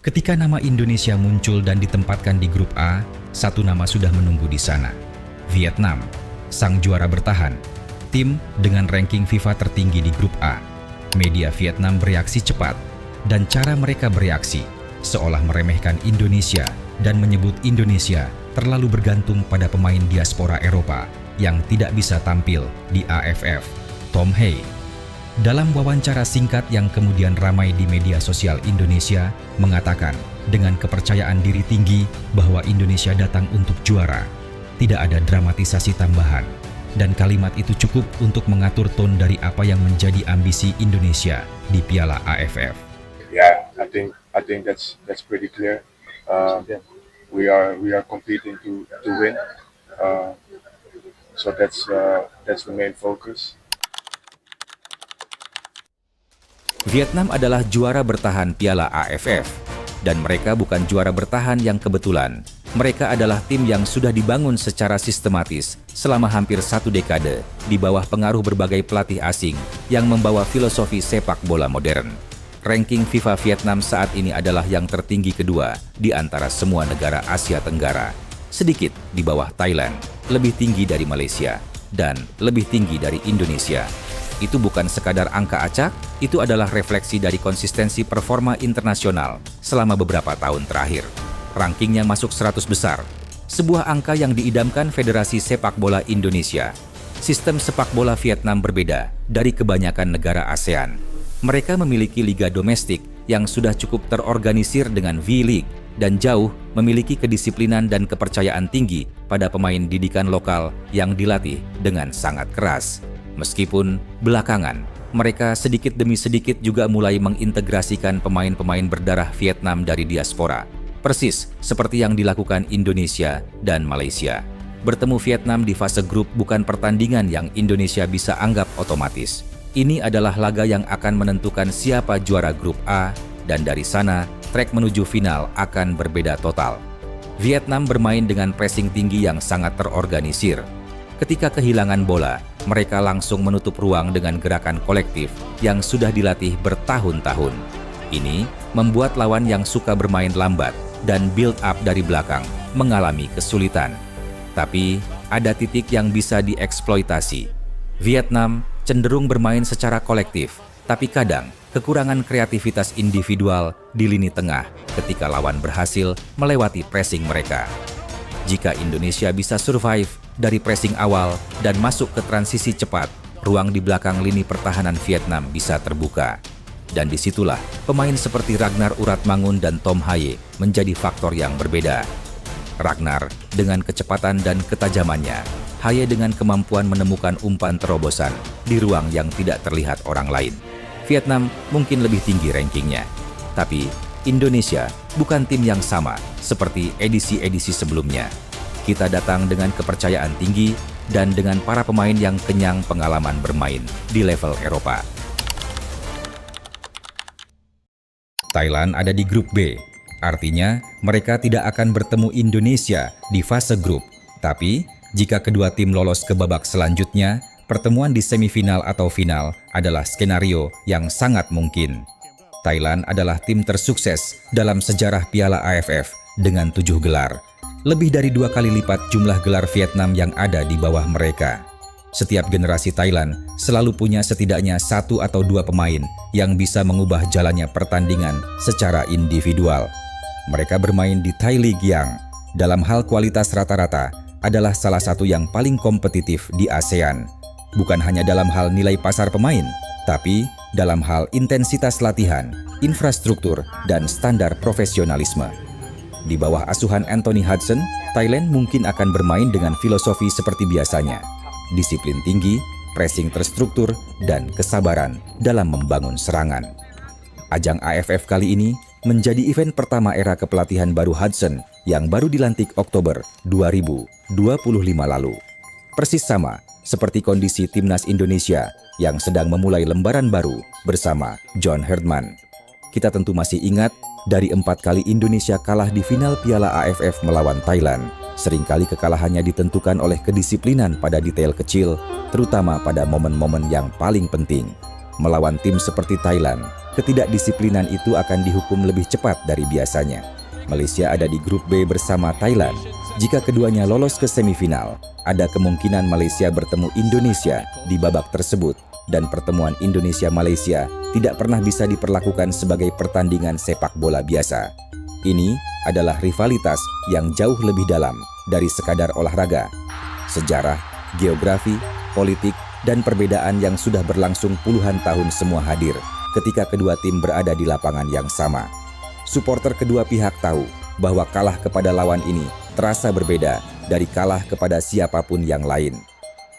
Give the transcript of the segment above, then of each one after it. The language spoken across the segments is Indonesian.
Ketika nama Indonesia muncul dan ditempatkan di grup A, satu nama sudah menunggu di sana. Vietnam, sang juara bertahan, tim dengan ranking FIFA tertinggi di grup A. Media Vietnam bereaksi cepat, dan cara mereka bereaksi seolah meremehkan Indonesia dan menyebut Indonesia terlalu bergantung pada pemain diaspora Eropa yang tidak bisa tampil di AFF. Tom Hay, dalam wawancara singkat yang kemudian ramai di media sosial Indonesia, mengatakan dengan kepercayaan diri tinggi bahwa Indonesia datang untuk juara. Tidak ada dramatisasi tambahan, dan kalimat itu cukup untuk mengatur ton dari apa yang menjadi ambisi Indonesia di Piala AFF. Yeah, I think that's pretty clear. We are competing to win, so that's the main focus. Vietnam adalah juara bertahan Piala AFF, dan mereka bukan juara bertahan yang kebetulan. Mereka adalah tim yang sudah dibangun secara sistematis selama hampir 1 dekade di bawah pengaruh berbagai pelatih asing yang membawa filosofi sepak bola modern. Ranking FIFA Vietnam saat ini adalah yang tertinggi kedua di antara semua negara Asia Tenggara, sedikit di bawah Thailand, lebih tinggi dari Malaysia, dan lebih tinggi dari Indonesia. Itu bukan sekadar angka acak, itu adalah refleksi dari konsistensi performa internasional selama beberapa tahun terakhir. Rankingnya masuk 100 besar, sebuah angka yang diidamkan Federasi Sepak Bola Indonesia. Sistem sepak bola Vietnam berbeda dari kebanyakan negara ASEAN. Mereka memiliki liga domestik yang sudah cukup terorganisir dengan V-League dan jauh memiliki kedisiplinan dan kepercayaan tinggi pada pemain didikan lokal yang dilatih dengan sangat keras. Meskipun belakangan, mereka sedikit demi sedikit juga mulai mengintegrasikan pemain-pemain berdarah Vietnam dari diaspora. Persis seperti yang dilakukan Indonesia dan Malaysia. Bertemu Vietnam di fase grup bukan pertandingan yang Indonesia bisa anggap otomatis. Ini adalah laga yang akan menentukan siapa juara grup A, dan dari sana, trek menuju final akan berbeda total. Vietnam bermain dengan pressing tinggi yang sangat terorganisir. Ketika kehilangan bola, mereka langsung menutup ruang dengan gerakan kolektif yang sudah dilatih bertahun-tahun. Ini membuat lawan yang suka bermain lambat dan build up dari belakang mengalami kesulitan. Tapi ada titik yang bisa dieksploitasi. Vietnam cenderung bermain secara kolektif, tapi kadang kekurangan kreativitas individual di lini tengah ketika lawan berhasil melewati pressing mereka. Jika Indonesia bisa survive dari pressing awal dan masuk ke transisi cepat, ruang di belakang lini pertahanan Vietnam bisa terbuka. Dan disitulah pemain seperti Ragnar Uratmangun dan Tom Haye menjadi faktor yang berbeda. Ragnar dengan kecepatan dan ketajamannya, Haye dengan kemampuan menemukan umpan terobosan di ruang yang tidak terlihat orang lain. Vietnam mungkin lebih tinggi rankingnya, tapi Indonesia bukan tim yang sama seperti edisi-edisi sebelumnya. Kita datang dengan kepercayaan tinggi dan dengan para pemain yang kenyang pengalaman bermain di level Eropa. Thailand ada di grup B, artinya mereka tidak akan bertemu Indonesia di fase grup. Tapi, jika kedua tim lolos ke babak selanjutnya, pertemuan di semifinal atau final adalah skenario yang sangat mungkin. Thailand adalah tim tersukses dalam sejarah Piala AFF dengan 7 gelar. Lebih dari 2 kali lipat jumlah gelar Vietnam yang ada di bawah mereka. Setiap generasi Thailand selalu punya setidaknya 1 atau 2 pemain yang bisa mengubah jalannya pertandingan secara individual. Mereka bermain di Thai League yang, dalam hal kualitas rata-rata, adalah salah satu yang paling kompetitif di ASEAN. Bukan hanya dalam hal nilai pasar pemain, tapi dalam hal intensitas latihan, infrastruktur, dan standar profesionalisme. Di bawah asuhan Anthony Hudson, Thailand mungkin akan bermain dengan filosofi seperti biasanya. Disiplin tinggi, pressing terstruktur, dan kesabaran dalam membangun serangan. Ajang AFF kali ini menjadi event pertama era kepelatihan baru Hudson yang baru dilantik Oktober 2025 lalu. Persis sama seperti kondisi Timnas Indonesia yang sedang memulai lembaran baru bersama John Herdman. Kita tentu masih ingat dari 4 kali Indonesia kalah di final Piala AFF melawan Thailand. Seringkali kekalahannya ditentukan oleh kedisiplinan pada detail kecil, terutama pada momen-momen yang paling penting. Melawan tim seperti Thailand, ketidakdisiplinan itu akan dihukum lebih cepat dari biasanya. Malaysia ada di grup B bersama Thailand. Jika keduanya lolos ke semifinal, ada kemungkinan Malaysia bertemu Indonesia di babak tersebut, dan pertemuan Indonesia-Malaysia tidak pernah bisa diperlakukan sebagai pertandingan sepak bola biasa. Ini adalah rivalitas yang jauh lebih dalam dari sekadar olahraga. Sejarah, geografi, politik, dan perbedaan yang sudah berlangsung puluhan tahun semua hadir ketika kedua tim berada di lapangan yang sama. Supporter kedua pihak tahu bahwa kalah kepada lawan ini terasa berbeda dari kalah kepada siapapun yang lain.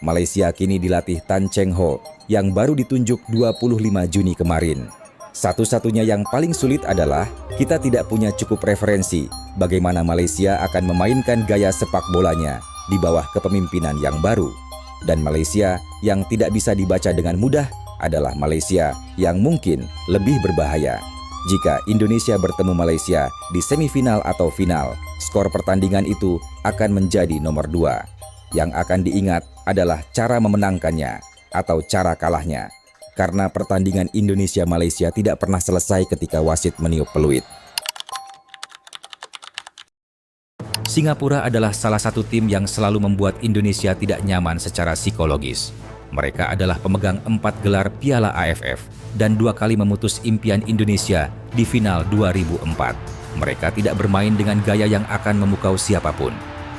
Malaysia kini dilatih Tan Cheng Ho yang baru ditunjuk 25 Juni kemarin. Satu-satunya yang paling sulit adalah kita tidak punya cukup referensi bagaimana Malaysia akan memainkan gaya sepak bolanya di bawah kepemimpinan yang baru. Dan Malaysia yang tidak bisa dibaca dengan mudah adalah Malaysia yang mungkin lebih berbahaya. Jika Indonesia bertemu Malaysia di semifinal atau final, skor pertandingan itu akan menjadi nomor 2. Yang akan diingat adalah cara memenangkannya atau cara kalahnya. Karena pertandingan Indonesia-Malaysia tidak pernah selesai ketika wasit meniup peluit. Singapura adalah salah satu tim yang selalu membuat Indonesia tidak nyaman secara psikologis. Mereka adalah pemegang 4 gelar Piala AFF dan 2 kali memutus impian Indonesia di final 2004. Mereka tidak bermain dengan gaya yang akan memukau siapapun.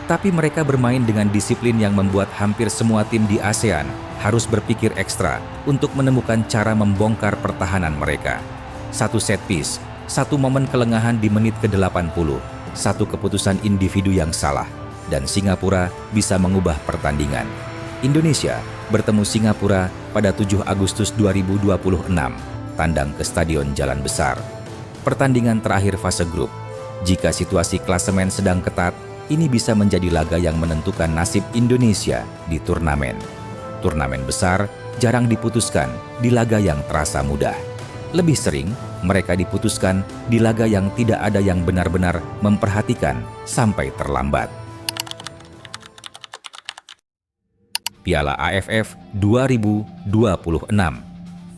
Tapi mereka bermain dengan disiplin yang membuat hampir semua tim di ASEAN harus berpikir ekstra untuk menemukan cara membongkar pertahanan mereka. Satu set piece, satu momen kelengahan di menit ke-80, satu keputusan individu yang salah, dan Singapura bisa mengubah pertandingan. Indonesia bertemu Singapura pada 7 Agustus 2026, tandang ke Stadion Jalan Besar. Pertandingan terakhir fase grup. Jika situasi klasemen sedang ketat, ini bisa menjadi laga yang menentukan nasib Indonesia di turnamen. Turnamen besar jarang diputuskan di laga yang terasa mudah. Lebih sering, mereka diputuskan di laga yang tidak ada yang benar-benar memperhatikan sampai terlambat. Piala AFF 2026.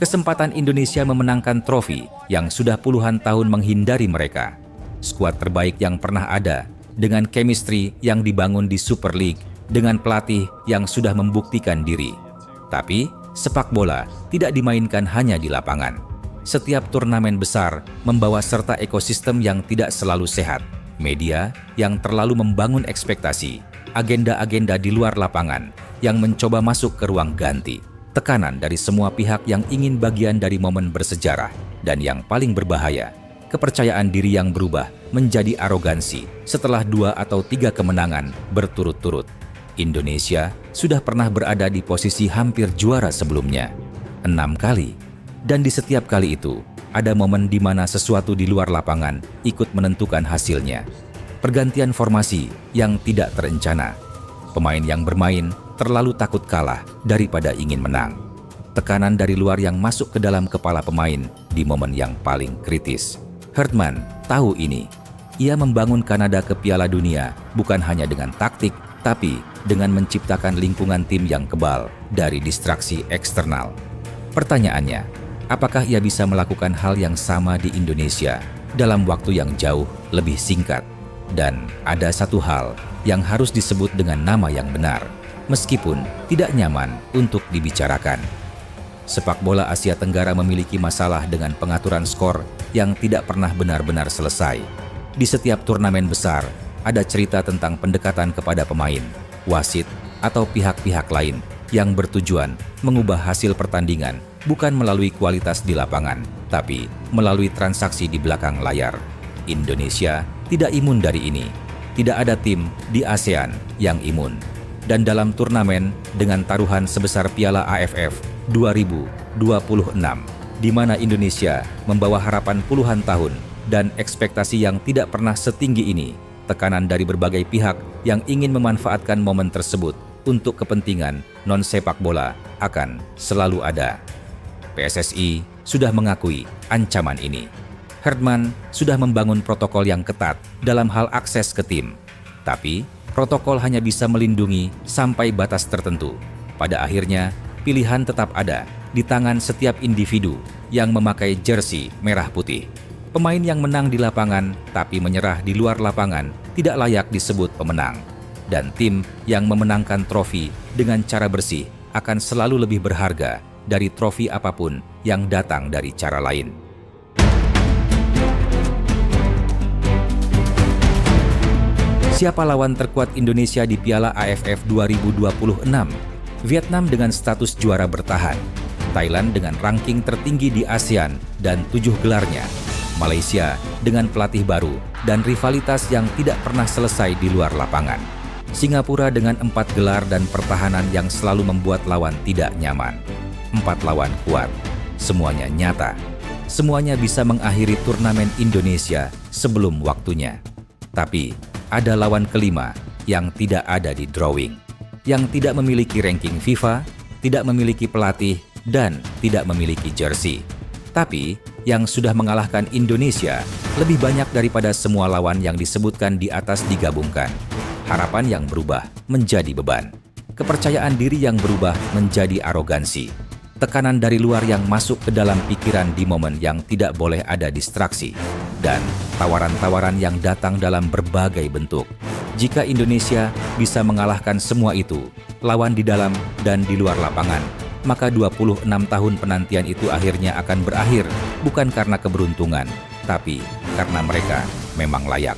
Kesempatan Indonesia memenangkan trofi yang sudah puluhan tahun menghindari mereka. Skuad terbaik yang pernah ada, dengan chemistry yang dibangun di Super League, dengan pelatih yang sudah membuktikan diri. Tapi, sepak bola tidak dimainkan hanya di lapangan. Setiap turnamen besar membawa serta ekosistem yang tidak selalu sehat, media yang terlalu membangun ekspektasi, agenda-agenda di luar lapangan yang mencoba masuk ke ruang ganti, tekanan dari semua pihak yang ingin bagian dari momen bersejarah, dan yang paling berbahaya, kepercayaan diri yang berubah menjadi arogansi setelah 2 atau 3 kemenangan berturut-turut. Indonesia sudah pernah berada di posisi hampir juara sebelumnya, 6 kali. Dan di setiap kali itu, ada momen di mana sesuatu di luar lapangan ikut menentukan hasilnya. Pergantian formasi yang tidak terencana. Pemain yang bermain terlalu takut kalah daripada ingin menang. Tekanan dari luar yang masuk ke dalam kepala pemain di momen yang paling kritis. Herdman tahu ini. Ia membangun Kanada ke Piala Dunia bukan hanya dengan taktik, tapi dengan menciptakan lingkungan tim yang kebal dari distraksi eksternal. Pertanyaannya, apakah ia bisa melakukan hal yang sama di Indonesia dalam waktu yang jauh lebih singkat? Dan ada satu hal yang harus disebut dengan nama yang benar, meskipun tidak nyaman untuk dibicarakan. Sepak bola Asia Tenggara memiliki masalah dengan pengaturan skor yang tidak pernah benar-benar selesai. Di setiap turnamen besar, ada cerita tentang pendekatan kepada pemain, wasit, atau pihak-pihak lain yang bertujuan mengubah hasil pertandingan bukan melalui kualitas di lapangan, tapi melalui transaksi di belakang layar. Indonesia tidak imun dari ini. Tidak ada tim di ASEAN yang imun. Dan dalam turnamen dengan taruhan sebesar Piala AFF 2026, di mana Indonesia membawa harapan puluhan tahun dan ekspektasi yang tidak pernah setinggi ini, tekanan dari berbagai pihak yang ingin memanfaatkan momen tersebut untuk kepentingan non-sepak bola akan selalu ada. PSSI sudah mengakui ancaman ini. Herdman sudah membangun protokol yang ketat dalam hal akses ke tim. Tapi, protokol hanya bisa melindungi sampai batas tertentu. Pada akhirnya, pilihan tetap ada di tangan setiap individu yang memakai jersey merah putih. Pemain yang menang di lapangan tapi menyerah di luar lapangan tidak layak disebut pemenang. Dan tim yang memenangkan trofi dengan cara bersih akan selalu lebih berharga dari trofi apapun yang datang dari cara lain. Siapa lawan terkuat Indonesia di Piala AFF 2026? Vietnam dengan status juara bertahan, Thailand dengan ranking tertinggi di ASEAN dan 7 gelarnya, Malaysia dengan pelatih baru dan rivalitas yang tidak pernah selesai di luar lapangan, Singapura dengan 4 gelar dan pertahanan yang selalu membuat lawan tidak nyaman. 4 lawan kuat, semuanya nyata. Semuanya bisa mengakhiri turnamen Indonesia sebelum waktunya. Tapi, ada lawan kelima yang tidak ada di drawing, yang tidak memiliki ranking FIFA, tidak memiliki pelatih, dan tidak memiliki jersey. Tapi, yang sudah mengalahkan Indonesia lebih banyak daripada semua lawan yang disebutkan di atas digabungkan. Harapan yang berubah menjadi beban. Kepercayaan diri yang berubah menjadi arogansi. Tekanan dari luar yang masuk ke dalam pikiran di momen yang tidak boleh ada distraksi. Dan tawaran-tawaran yang datang dalam berbagai bentuk. Jika Indonesia bisa mengalahkan semua itu, lawan di dalam dan di luar lapangan, maka 26 tahun penantian itu akhirnya akan berakhir, bukan karena keberuntungan, tapi karena mereka memang layak.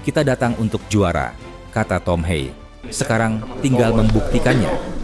Kita datang untuk juara, kata Tom Hay. Sekarang tinggal membuktikannya.